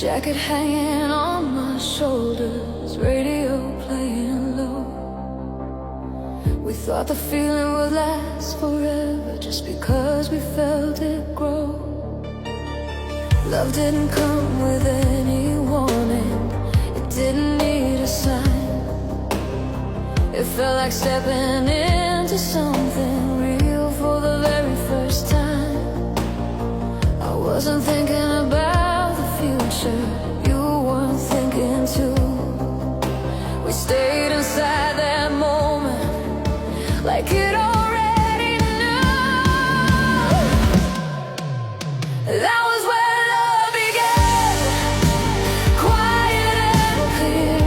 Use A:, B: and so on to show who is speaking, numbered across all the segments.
A: Jacket hanging on my shoulders, radio playing low. We thought the feeling would last forever just because we felt it grow. Love didn't come with any warning, it didn't need a sign. It felt like stepping into something real for the very first time. I wasn't thinking about the future, you weren't thinking too. We stayed inside that moment like it already knew. That was where love began, quiet and clear.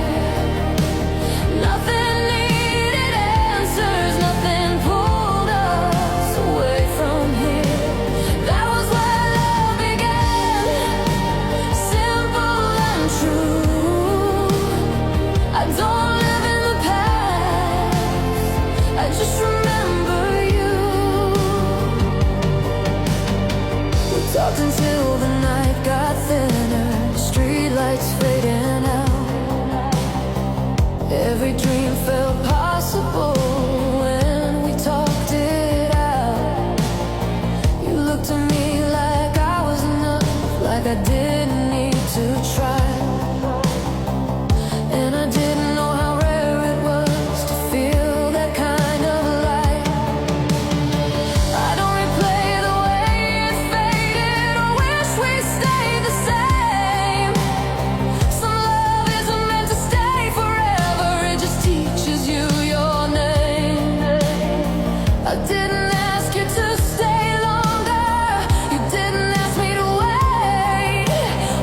A: Nothing needed answers, nothing pulled us away from here. That was where love began, simple and true. I don't live in the past, I just remember you. We talked until the night got thinner, streetlights fading out. Every dream felt possible when we talked it out. You looked at me like I was enough, like I didn't need to try. And I didn't know how rare it was to feel that kind of light. I don't replay the way it faded or wish we stayed the same. Some love isn't meant to stay forever, it just teaches you your name. I didn't ask you to stay longer, you didn't ask me to wait.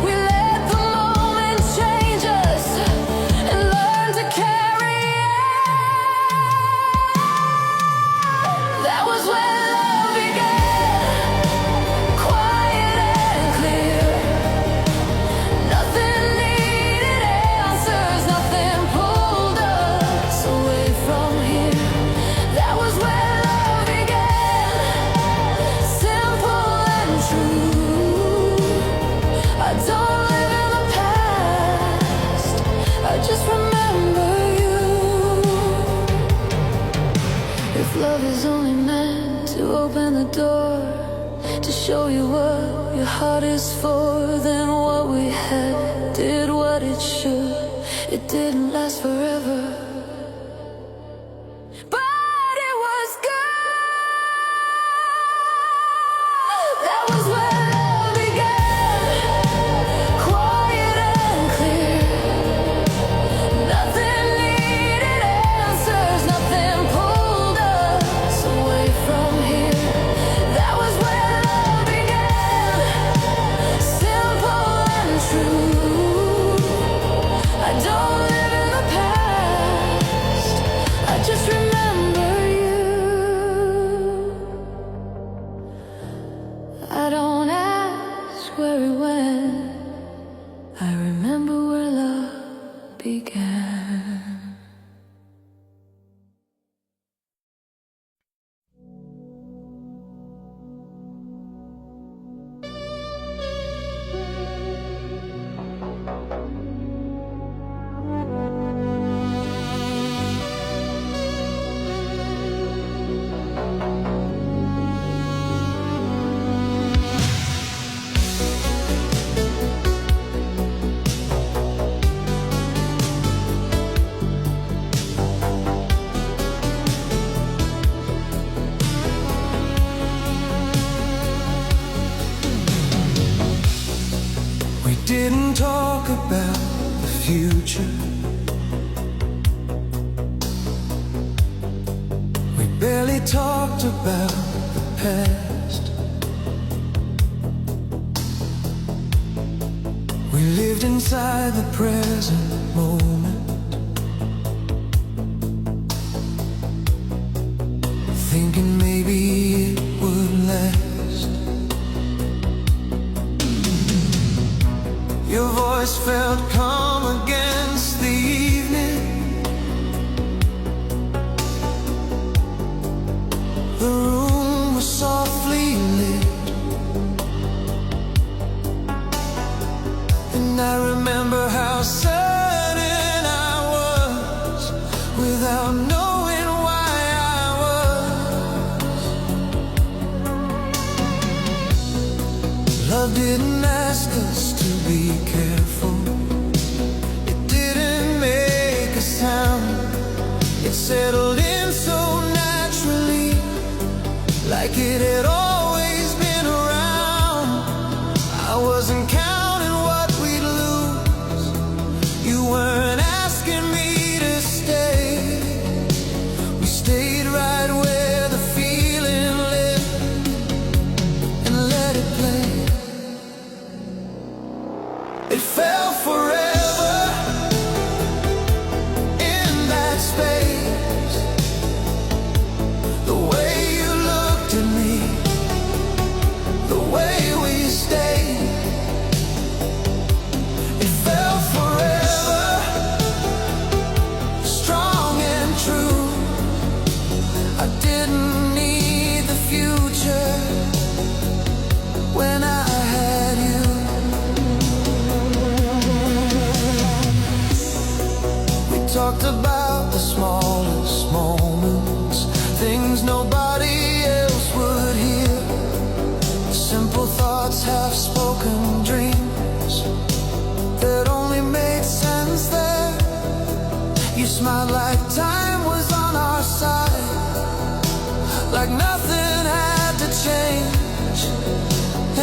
A: We let the moment change us and learn to carry it. That was where love began, quiet and clear. Nothing needed answers, nothing pulled us away from here. That was where love began, simple and true. I don't live in the past, I just remember you. If love is only meant to open the door, to show you what your heart is for, then what we had did what it should. It didn't last forever, but it was good. That was where love began, quiet and clear. Nothing needed answers, nothing pulled us away from here. That was where love began, simple and true. I don't live in the past, I just remember you. I don't ask where it went, I remember where love began.
B: We didn't talk about the future. We barely talked about the past. We lived inside the present moment, thinking maybe it would last. Your voice felt calm against the evening. The room was softly lit, and settled in so naturally, like it had always been around. I wasn't counting what we'd lose. You weren't asking me to stay. We stayed right where the feeling lived and let it play. It felt forever in that space. The way you looked at me, the way we stayed. It felt forever, strong and true. I didn't need the future when I had you. We talked about the smallest moments, things nobody else would hear. Simple thoughts, half-spoken dreams that only made sense there. You smiled like time was on our side, like nothing had to change.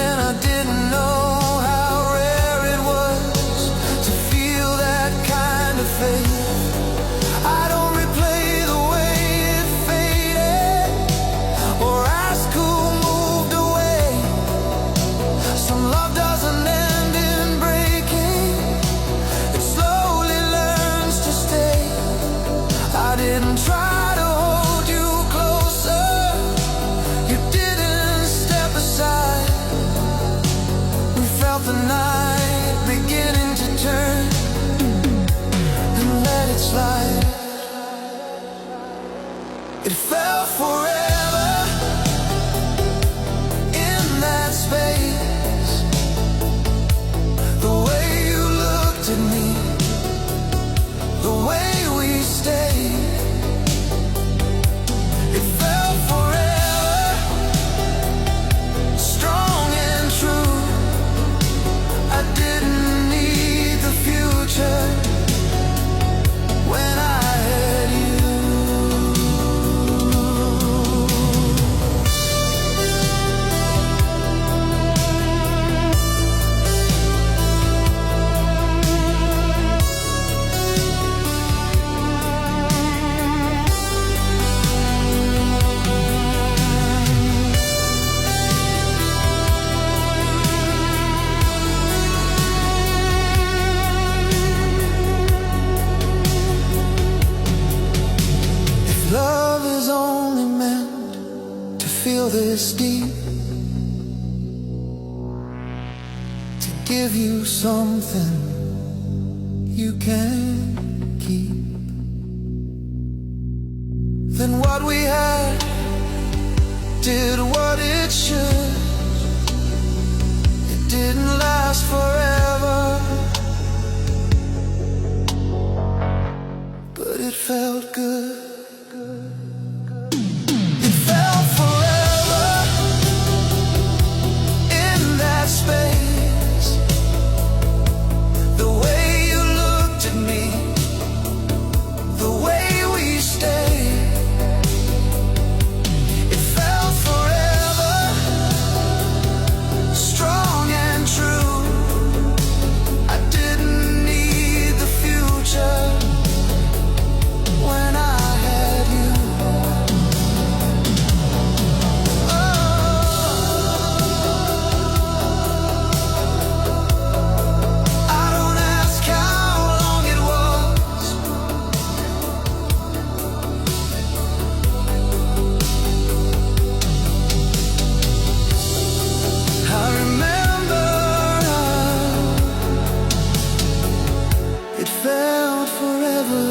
B: And I didn't know how rare it was to feel that kind of faith. I don't replay the way it faded or ask who moved away. Some love doesn't end in breaking, it slowly learns to stay. I didn't try to hold you closer, you didn't step aside. We felt the night beginning to turn and let it slide. It felt forever in that space. The way you looked at me, the way we stayed. It felt forever, strong and true. I didn't need the future when I had you. If love is only meant to feel this deep, to give you something you can keep, then what we had did what it should. It didn't last forever, but it felt good. It felt forever in that space. The way you looked at me, the way we stayed. It felt forever, strong and true. I didn't need the future when I had you. I don't ask how long it was. I remember how it felt forever.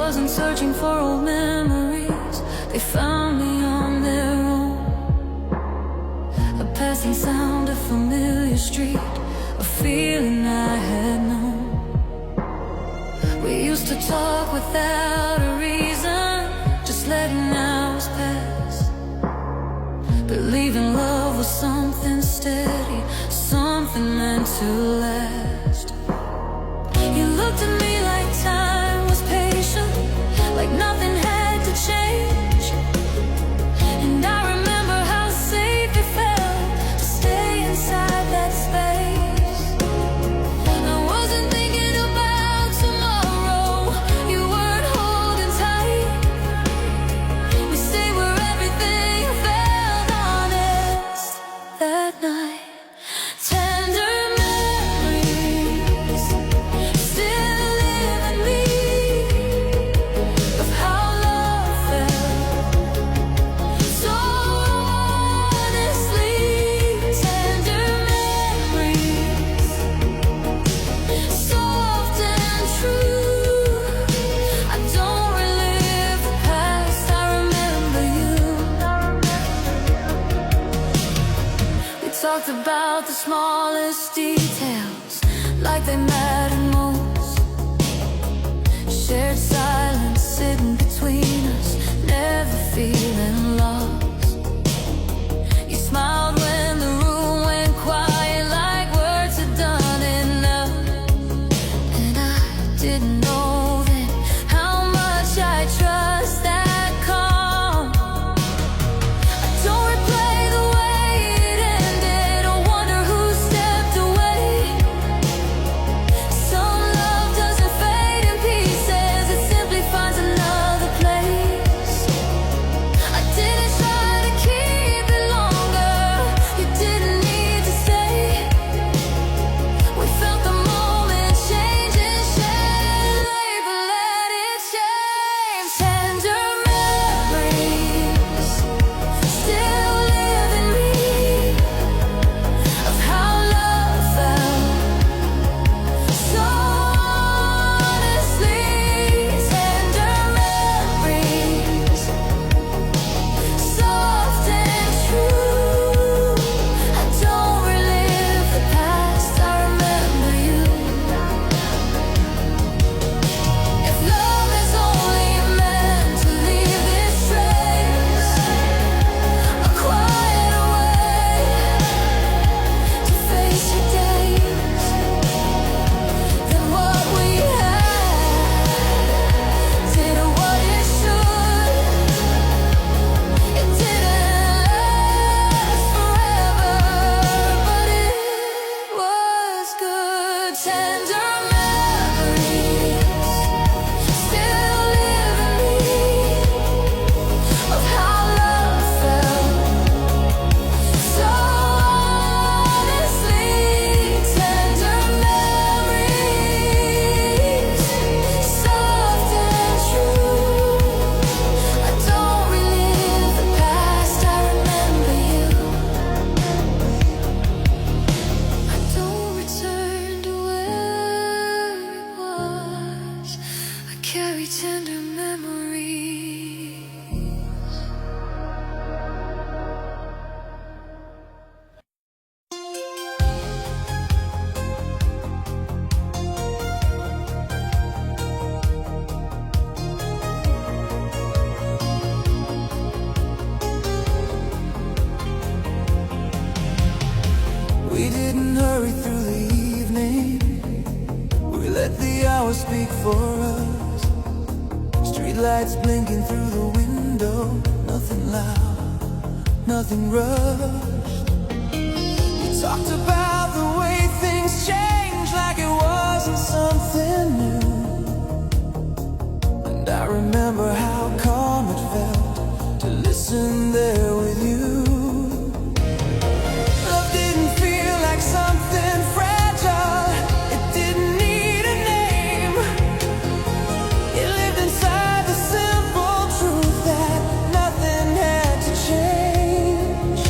A: wasn't searching for old memories, they found me on their own. A passing sound, a familiar street, a feeling I had known. We used to talk without a reason, just letting hours pass. Believing love was something steady, something meant to last. You looked at me like time was patient, like nothing had to change. And I remember how safe it felt to stay inside that space. I wasn't thinking about tomorrow, you weren't holding tight. We stayed where everything felt honest that night. Tender memories still live in me of how love felt so honestly. Tender memories, soft and true. I don't relive the past, I remember you. We talked about the smallest details, like they mattered most. Shared silence sitting between us, never feeling lost. You smiled when the room went quiet, like words had done enough. And I didn't know then how much I trust that calm. I don't replay the way it ended, or wonder who stepped away. Some love doesn't fade in pieces, it simply finds another place. I didn't try to keep it longer, you didn't need to stay. We felt the moment change and shape, but let it change. Tender memories still live in me of how love felt so honestly. Tender memories, soft and true. I don't relive the past, I remember you. If love is only meant to leave this trace, a quieter way to face your days, then what we had did what it should. It didn't last forever, but it was good. Tender memories still live in me of how love felt so honestly. Tender memories, soft and true. I don't relive the past, I remember you. I don't return to where it was, I carry tender memories.
B: We didn't hurry through the evening, we let the hours speak for us. Streetlights blinking through the window, nothing loud, nothing rushed. We talked about the way things change, like it wasn't something new. And I remember how calm it felt to listen there with you. Love didn't feel like something fragile, it didn't need a name. It lived inside the simple truth that nothing had to change.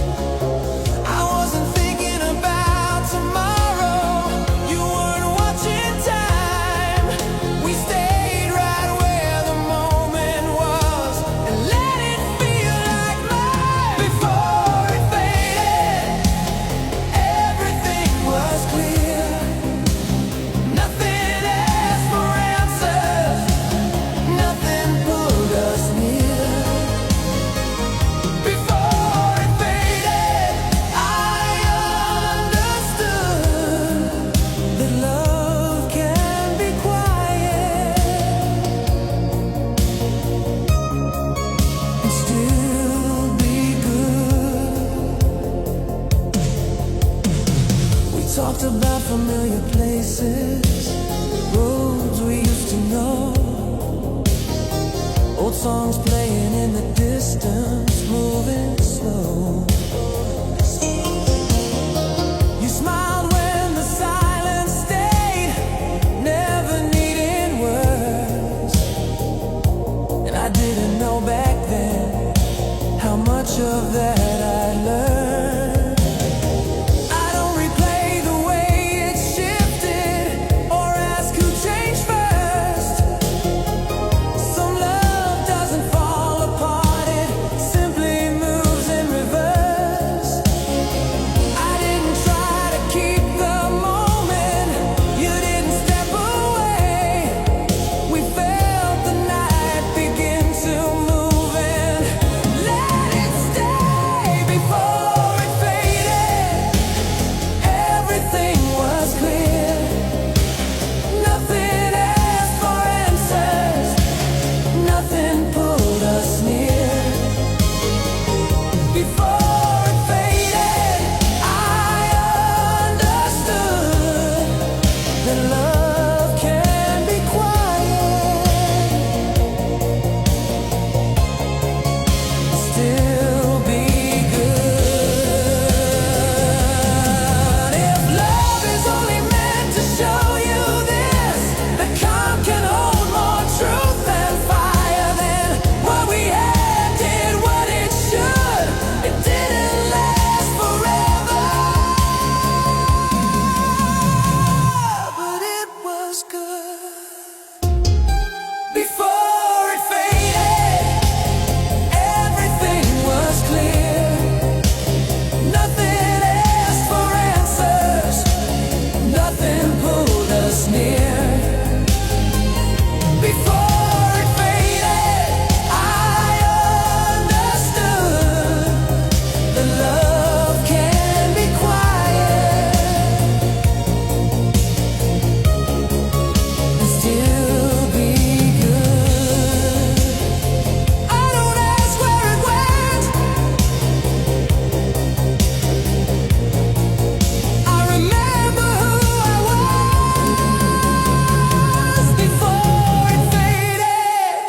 B: Talked about familiar places, roads we used to know, old songs playing in the distance, moving slow. You smiled when the silence stayed, never needing words. And I didn't know back then how much of that I learned. I don't replay the way it shifted or ask who changed first. Some love doesn't fall apart, it simply moves in reverse. I didn't try to keep the moment, you didn't step away. We felt the night begin to move and let it stay before it faded. Everything was clear, nothing asked for answers, nothing pulled us near. Before it faded, I understood that love can be quiet, still be good. If love is only meant to show you this, the calm can hold more truth than fire, then what we had did what it should. It didn't last forever, but it was good. Before it faded, everything was clear. Nothing asked for answers, nothing pulled us near. Before it faded, I understood that love can be quiet and still be good. I don't ask where it went, I remember who I was before it faded.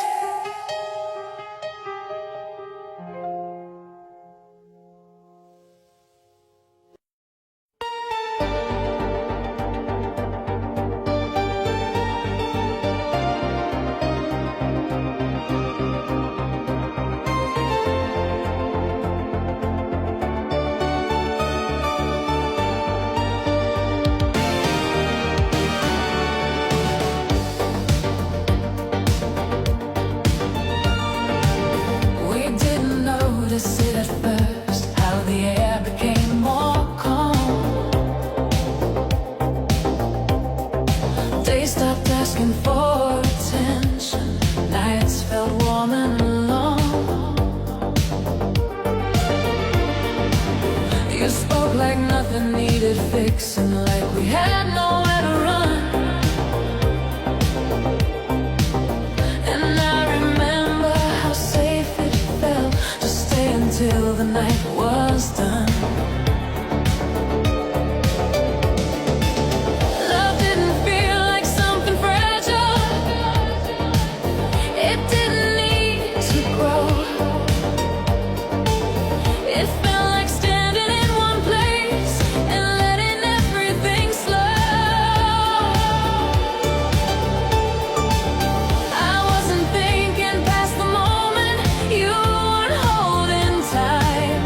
B: We didn't notice it at first, how the air became more calm. Days stopped asking for attention, nights felt warm and long. You spoke like nothing needed fixing, like we had nowhere to run. And I remember how safe it felt to stay until the night was done. Love didn't feel like something fragile, it didn't need to grow. It felt like standing in one place and letting everything slow. I wasn't thinking past the moment, you weren't holding tight.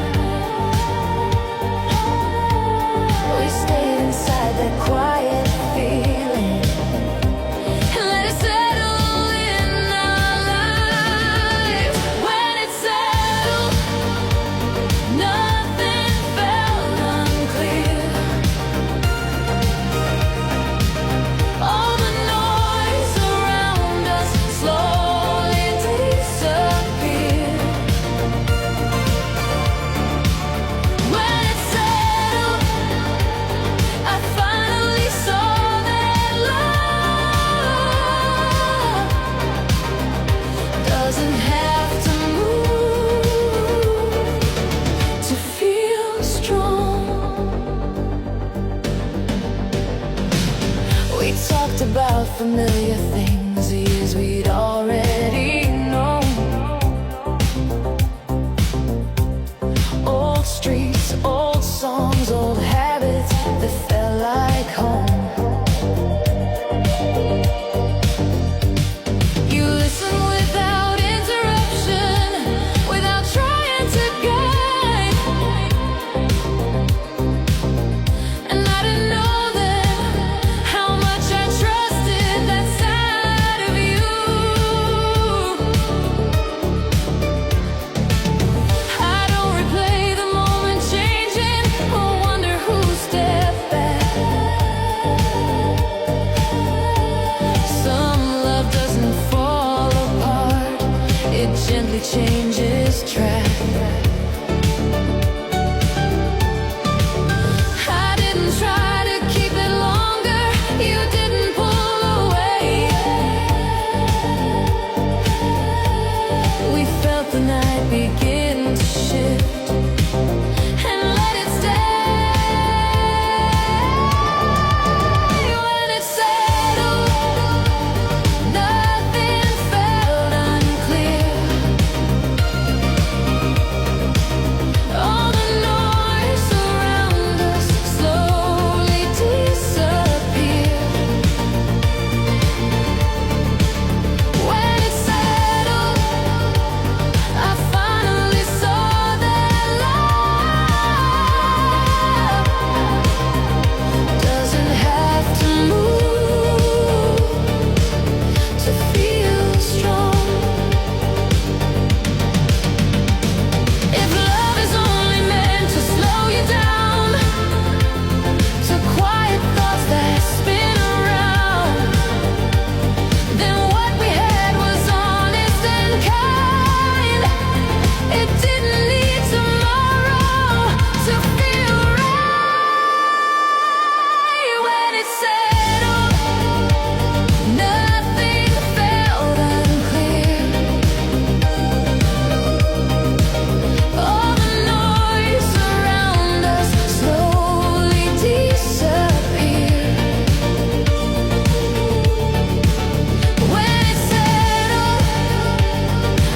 A: talked about familiar things, the years we'd already known. Old streets, old songs, old habits that felt like home. You listen without interruption, without trying to guide. And I didn't know then how much I trusted that side of you. I don't replay the moment changing or wonder who stepped back. Some love doesn't fall apart, it gently changes track. I didn't try to keep it longer, you didn't pull away. We felt the night begin to shift and let it stay. When it settled, nothing felt unclear. All the noise around us slowly disappeared. When it settled, I finally saw that love doesn't have to move to feel strong. If love is only meant to slow you down, to quiet thoughts that spin around, then what we had was honest and kind. It didn't need tomorrow to feel right. When it settled, nothing felt unclear. All the noise around us slowly disappeared. When it settled,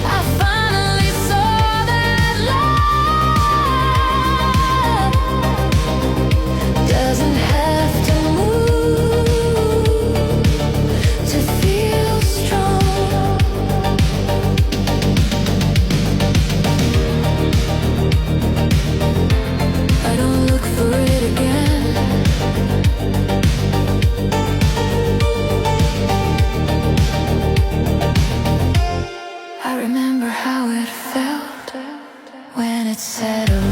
A: I finally saw that love doesn't have to move to feel strong. I don't look for it again. I remember how it felt when it settled.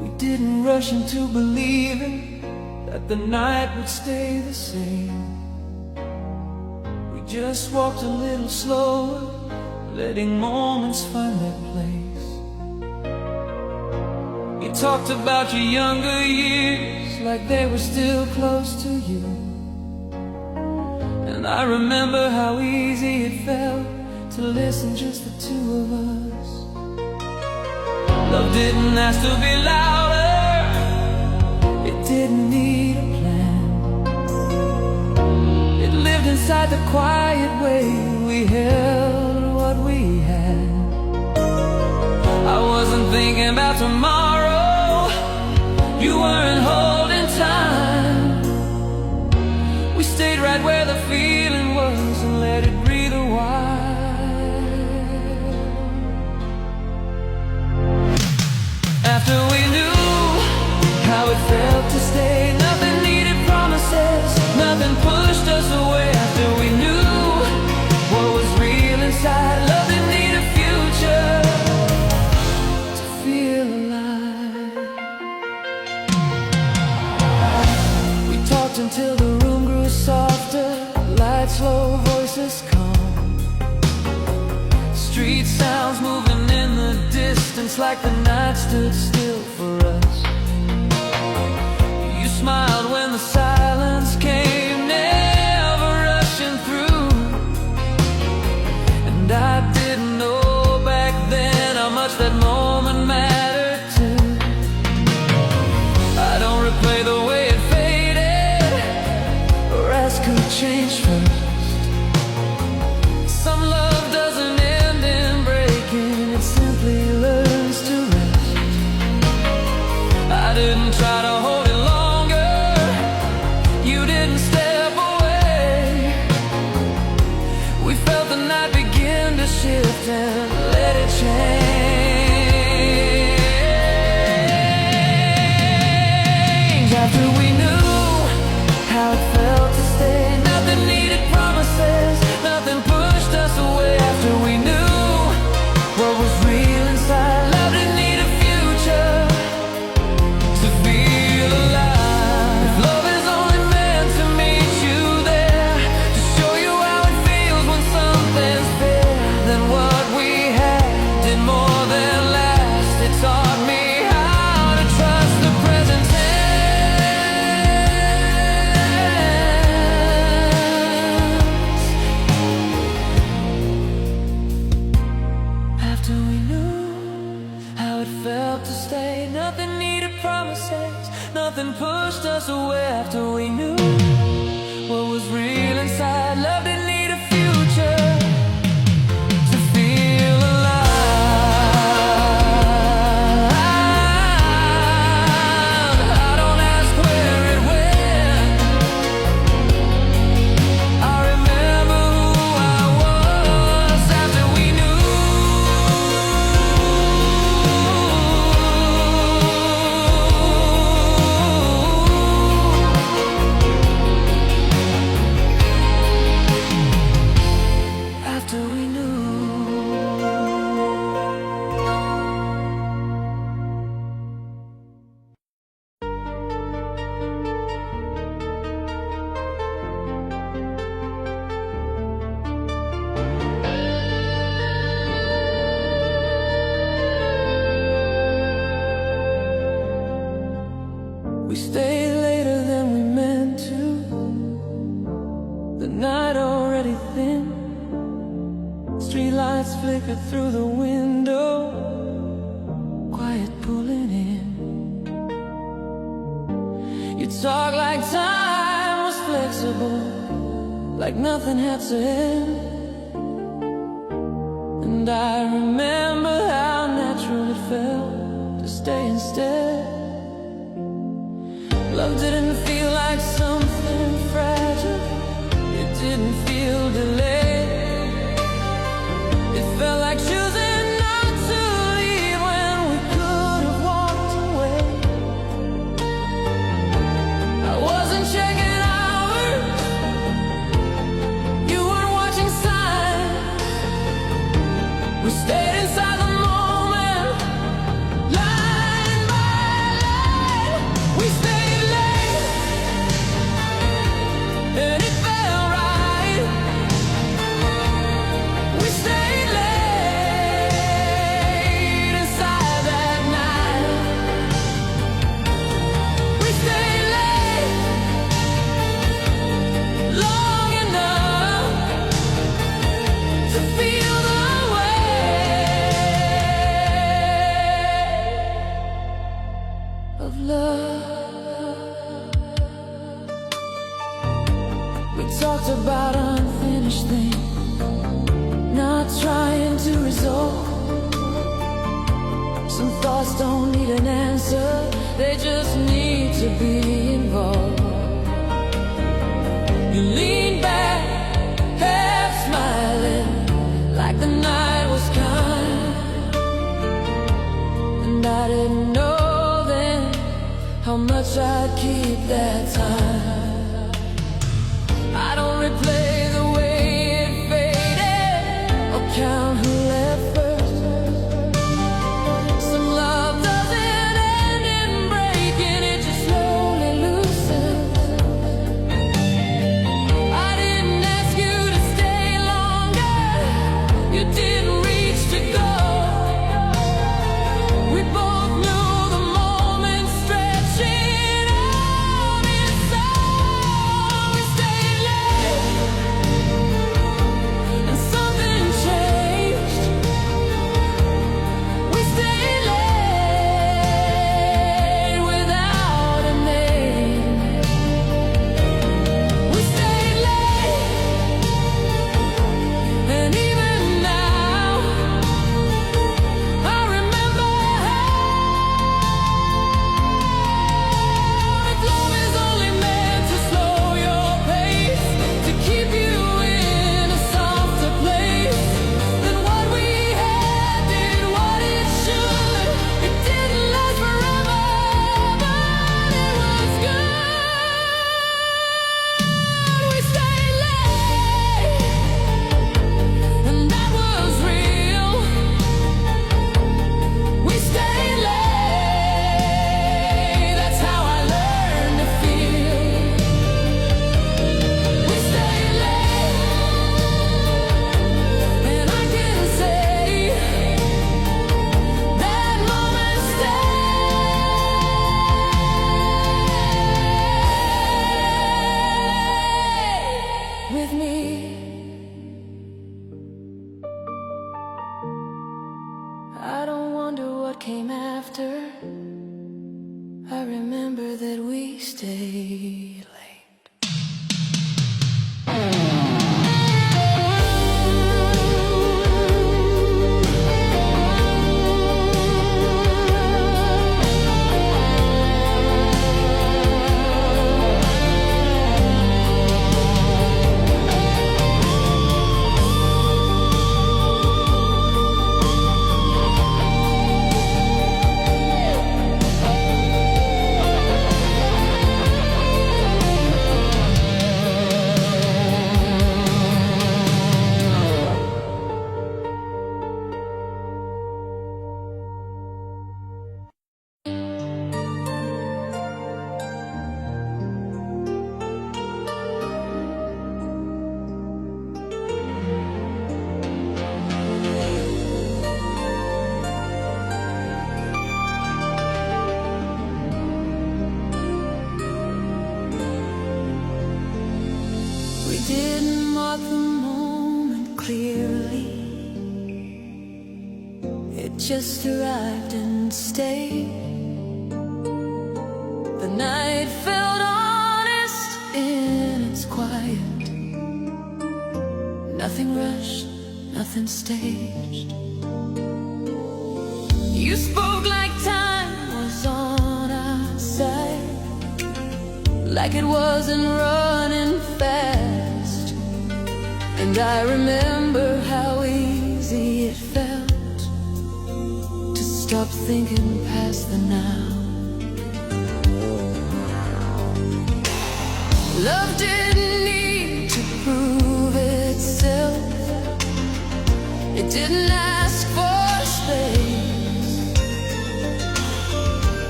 B: We didn't rush into believing that the night would stay the same. We just walked a little slower, letting moments find their place. You talked about your younger years like they were still close to you. And I remember how easy it felt to listen, just the two of us. Love didn't ask to be louder, it didn't need a plan. It lived inside the quiet way we held what we had. I wasn't thinking about tomorrow, you weren't holding time. We stayed right where the feeling was and let it breathe a while. After we knew how it felt to stay, nothing needed promises, nothing pushed us away. After we knew what was real inside, love didn't need a future to feel alive. We talked until the room grew softer, lights low, voices calm, street sounds moving in the distance.
A: distance like the night stood still for us. You smiled when the silence came, never rushing through. And I didn't know back then how much that moment mattered too. I don't replay the way it faded or ask who changed first. Some love doesn't end in breaking, it simply learns to rest. I didn't try to hold it longer, you didn't step away. We felt the night begin to shift and let it change. After we knew how it felt to stay, nothing needed promises, nothing pushed us away. After we knew what was real inside, love didn't need a future to feel alive. If love is only meant to meet you there, to show you how it feels when something's fair, then what we had did more than last. It taught me how to trust the present tense. After we knew how it felt to stay, nothing needed promises, nothing pushed us away. After we knew what was real inside, love didn't need a future to feel alive. I don't ask where it went, I remember who I was after we knew. After we knew. We stayed later than we meant to, the night already thin. Streetlights flickered through the window, quiet pulling in. You talk like time was flexible, like nothing had to end. And I remember how natural it felt to stay instead. Love didn't feel like something fragile, it didn't feel delayed. It felt like choosing not to leave when we could have walked away. I wasn't checking hours, you weren't watching signs. We stayed inside the moment, line by line. We stayed late, and it felt right. We stayed late inside that night. We stayed late long enough to feel the weight of love. We talked about unfinished things, not trying to resolve. Some thoughts don't need an answer, they just need to be involved. You lean back, half smiling, like the night was kind. And I didn't know then how much I'd keep that time. I don't replay the way it faded or count who left first. Some love doesn't end in breaking, it just slowly loosens. I didn't ask you to stay longer, you didn't reach to go. I don't wonder what came after. I remember that we stayed late. We didn't mark the moment clearly. It just arrived and stayed. The night felt honest in its quiet. Nothing rushed, nothing staged. You spoke like time was on our side, like it wasn't running fast. And I remember how easy it felt to stop thinking past the now. Love didn't need to prove itself. It didn't ask for space.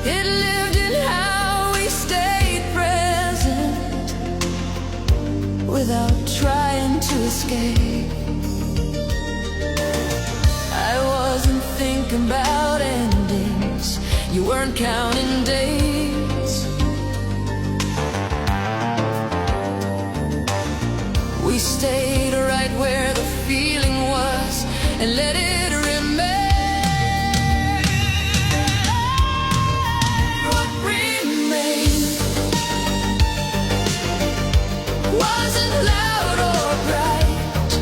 A: It lived in how we stayed present without trying to escape. I wasn't thinking about endings. You weren't counting days. We stayed right where the feeling was and let it remain. What remained wasn't loud or bright.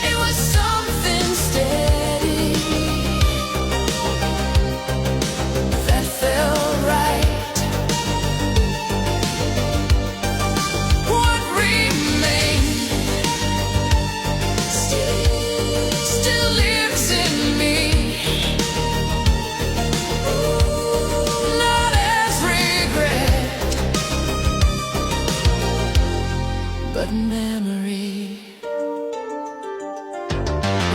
A: It was something steady that felt right. What remained still lives in me, not as regret, but memory.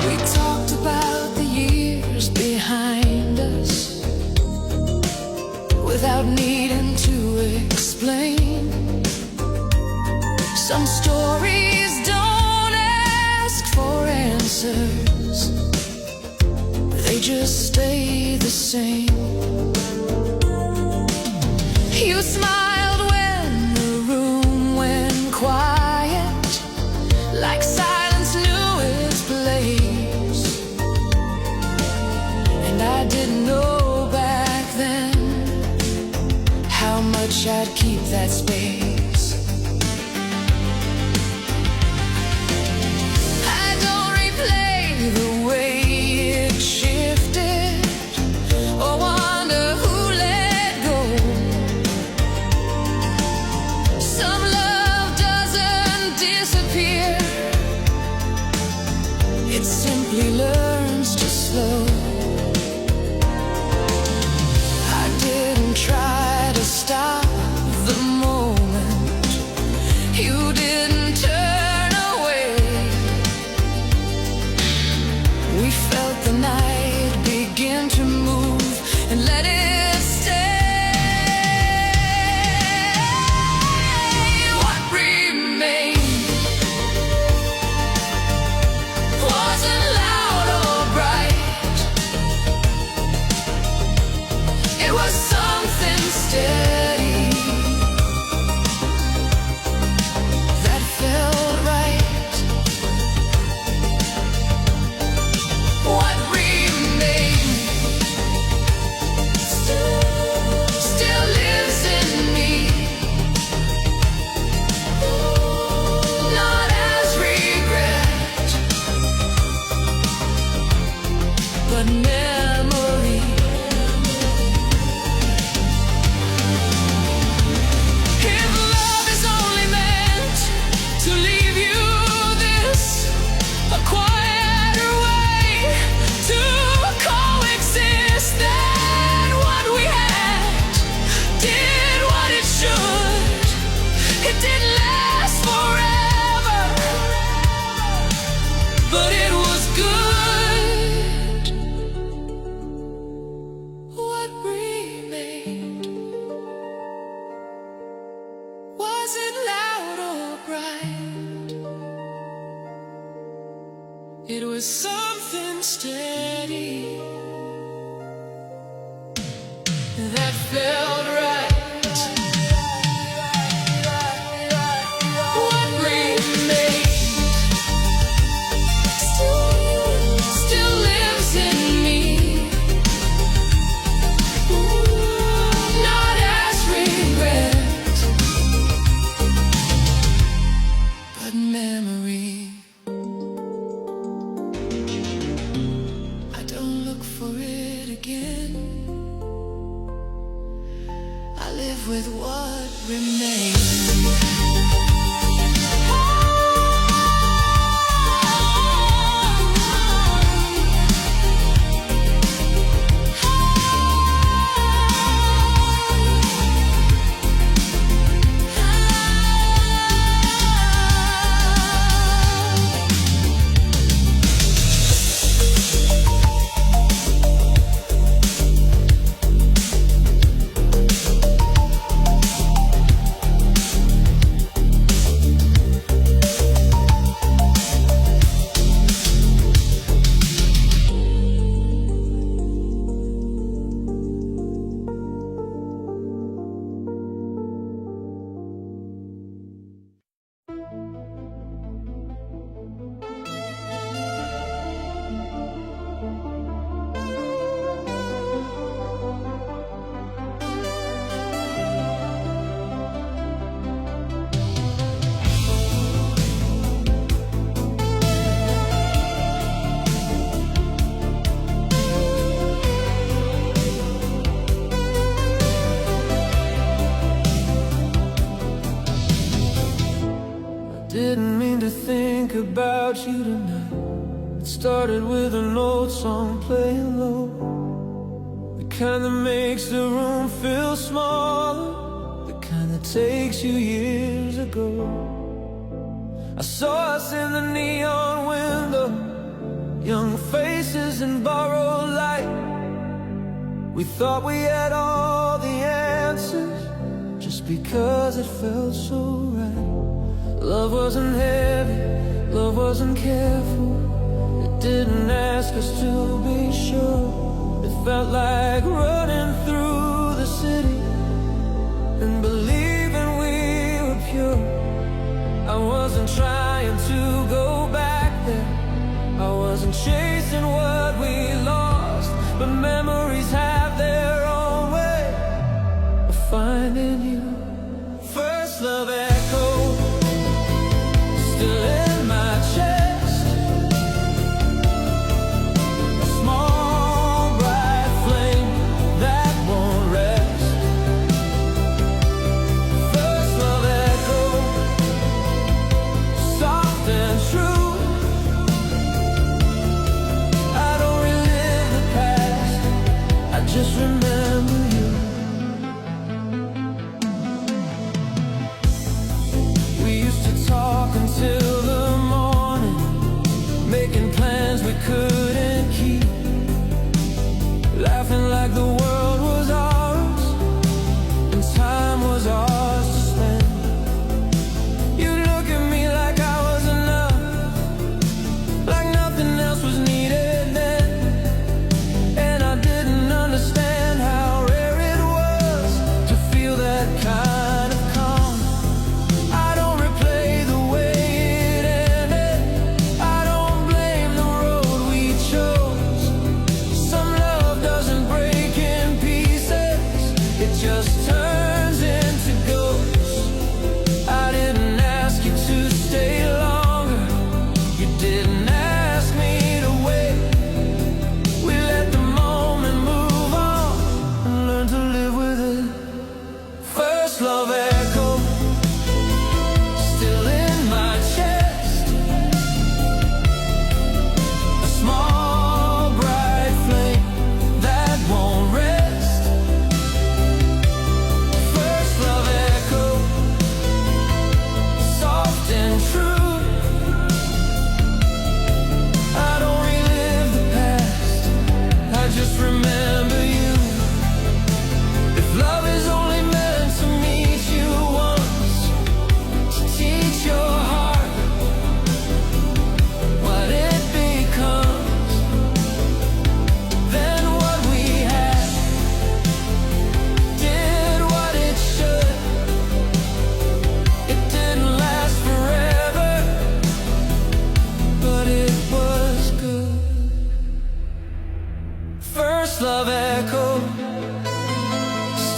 A: We talked about the years behind us without needing to explain. Some stories don't ask for answers, they just stay the same. You smiled when the room went quiet, like silence knew its place. And I didn't know back then how much I'd keep that space. I don't replay the way it shifted or wonder who let go. Some love doesn't disappear, it simply learns to slow. I didn't try to stop the moment. You didn't turn away. We felt the night begin to move and let it stay. What remained wasn't loud or bright.
B: It was something steady that felt right. What remained still lives in me, not as regret, but memory. I don't look for it again. I live with what remains. Didn't mean to think about you tonight. It started with an old song playing low, the kind that makes the room feel smaller, the kind that takes you years ago. I saw us in the neon window, young faces in borrowed light. We thought we had all the answers just because it felt so right. Love wasn't heavy, love wasn't careful. It didn't ask us to be sure. It felt like running through the city and believing we were pure. I wasn't trying to go back there, I wasn't chasing what we lost, but memories have their own way of finding you. First love echo still in my chest, a small bright flame that won't rest. First love echo, soft and true. I don't relive the past, I just remember you. We used to talk until the morning, making plans we couldn't keep, laughing like the world was ours and time was ours to spend. You look at me like I was enough, like nothing else was needed then, and I didn't understand how rare it was to feel that kind of calm. I don't replay the way it ended, I don't blame the road we chose.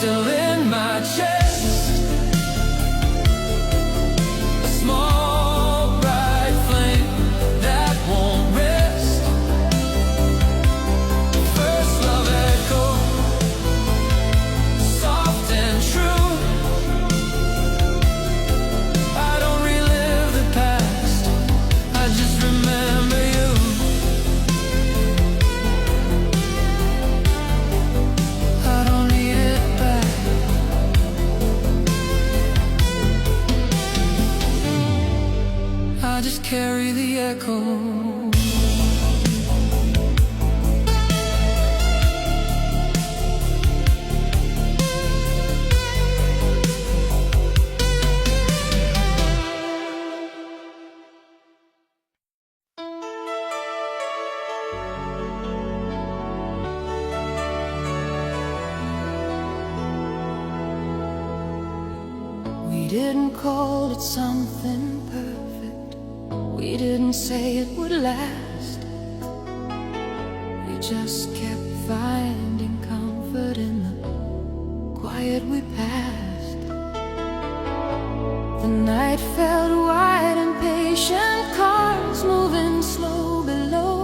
B: still in my chest. A small bright flame that won't rest. First love echo, soft and true. I don't relive the past, I just remember you. I don't need it back. I just carry the echo. We didn't call it something perfect. We didn't say it would last. We just kept finding comfort in the quiet we passed. The night felt wide and patient, cars moving slow below.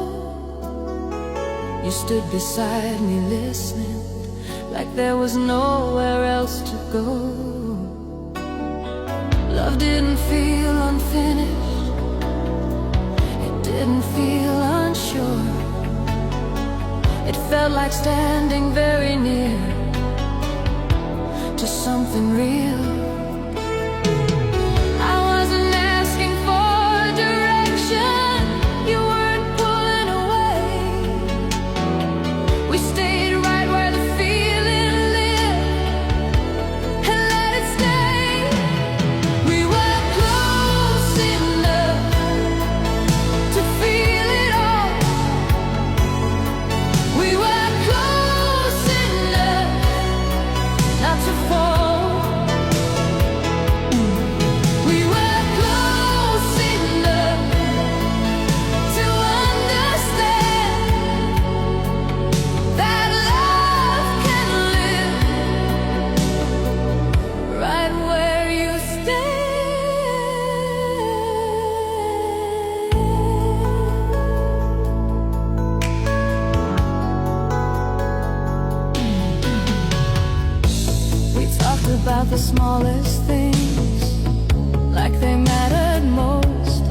B: You stood beside me listening, like there was nowhere else to go. Love didn't feel unfinished, it didn't feel unsure. It felt like standing very near to something real. I wasn't asking for direction, you weren't pulling away. We stayed right where the feeling lived and let it stay. We were close enough to feel it all. We were close enough not to fall. We were close enough to understand that love can live right where you stand. We talked about the smallest things, like they mattered most.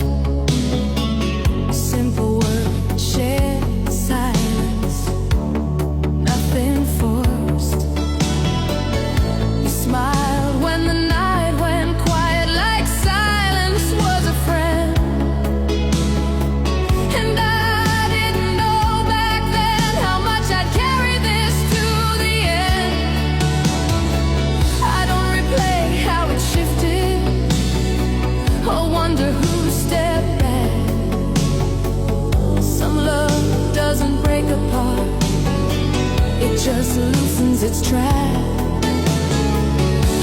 B: Simple words, shared silence, nothing forced. You smiled when the night went quiet, like silence was a friend. And I didn't know back then how much I'd carry this to the end. I don't replay how it shifted or wonder who stepped back. Some love doesn't break apart, it just loosens its track.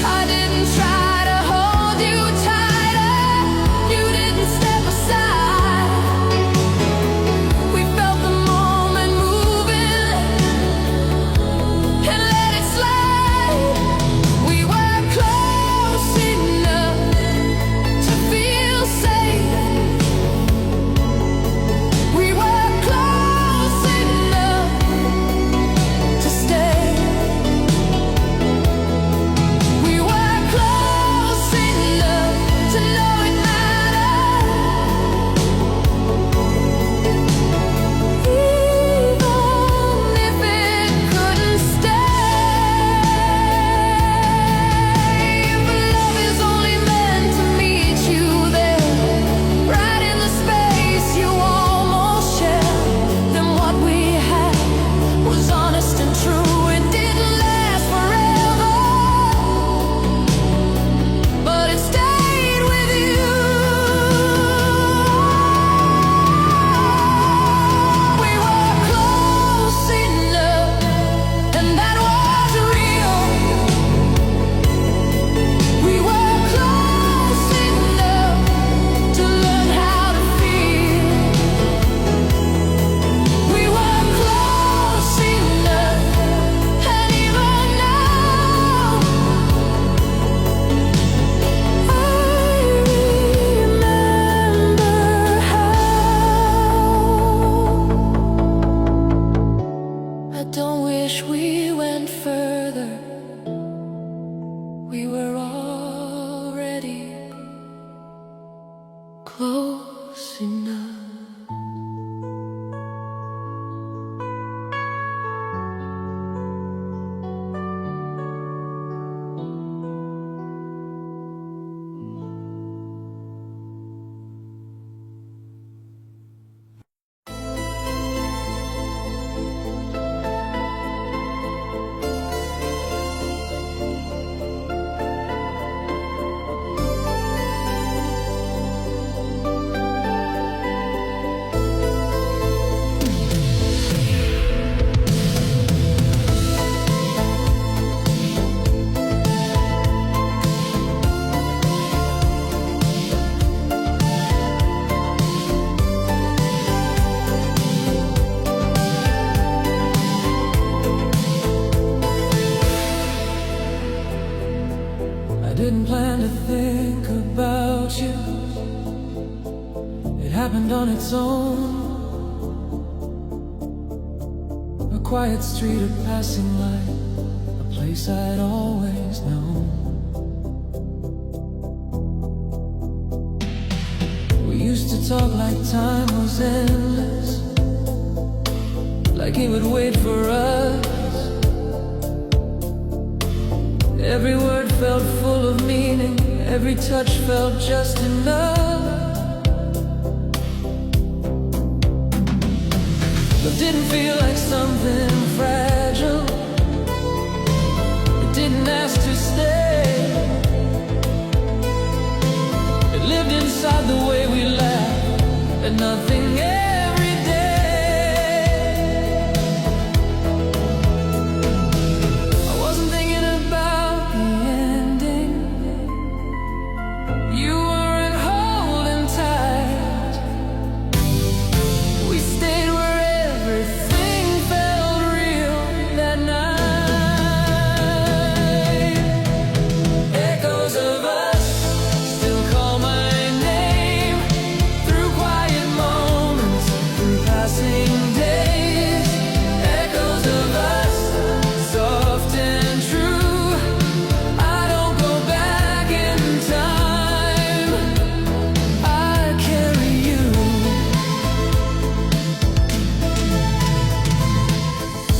B: I didn't try to hold you tighter, you didn't step aside. We felt the moment moving and let it slide. We were close enough to feel safe. We were close enough to stay. zone. A quiet street, a passing light, a place I'd always known. We used to talk like time was endless, like he would wait for us. Every word felt full of meaning, every touch felt just enough. Love didn't feel like something fragile. It didn't ask to stay. It lived inside the way we laughed at nothing every day. I wasn't thinking about the ending. You weren't holding tight. We stayed where everything felt real that night. Echoes of us still call my name through quiet moments, through passing days. Echoes of us, soft and true. I don't go back in time. I carry you.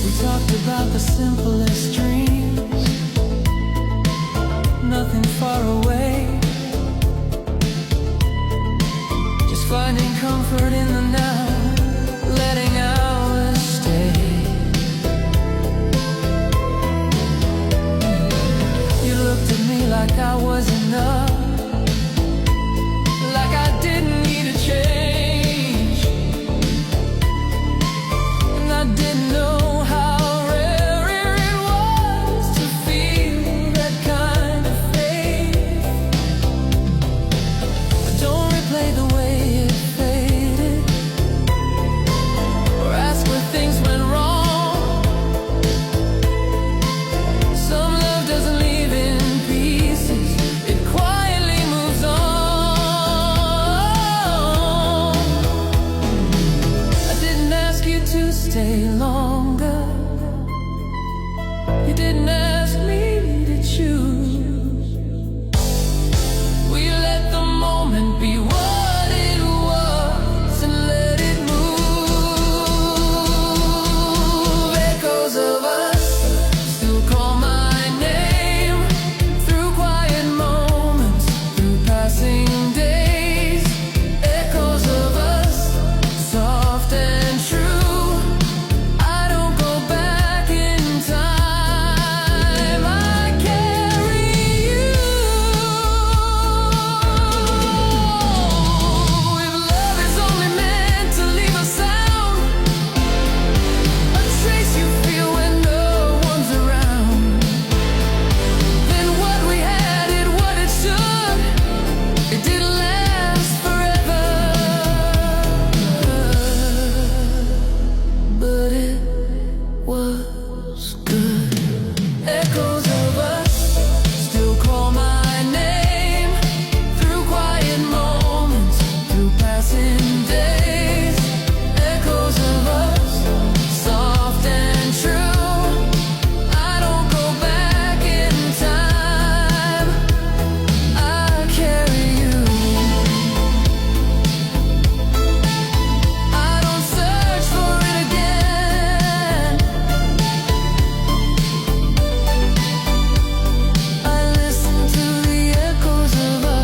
B: We talked about the simplest dreams, nothing far away, just finding comfort in the now, letting ours stay. You looked at me like I was enough, like I didn't need a change, and I didn't know how rare it was to feel that kind of faith. I don't replay the way it faded, or ask where things went wrong. Some love doesn't leave in pieces, it quietly moves on. I didn't ask you to stay longer. You didn't ask me to choose. We let the moment be what it was and let it move. Echoes of us still call my name through quiet moments, through passing days. Echoes of us, soft and true. I don't go back in time. I carry you. If love is only meant to leave a sound, a trace you feel when no one's around, then what we had did what it should. It didn't last forever, but it was good. Echoes of us still call my name through quiet moments, through passing days. Echoes of us, soft and true. I don't go back in time. I carry you. I don't search for it again. I listen to the echoes of us.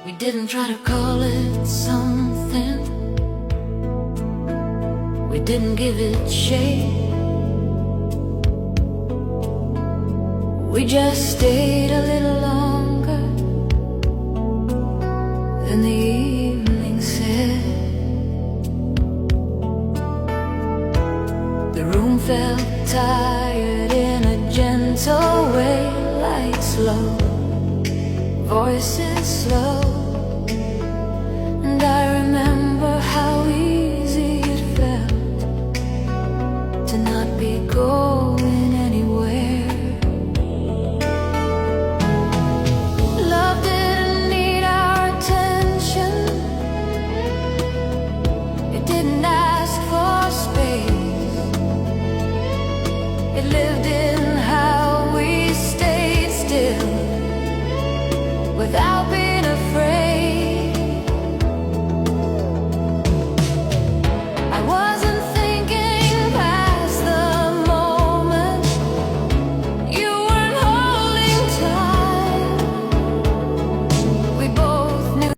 B: We didn't try to call it something. We didn't give it shape. We just stayed a little longer than the evening said.
A: felt tired in a gentle way, like slow voices slow. And I remember how easy it felt to not be going anywhere. Love didn't need our attention. It didn't ask for space. It lived in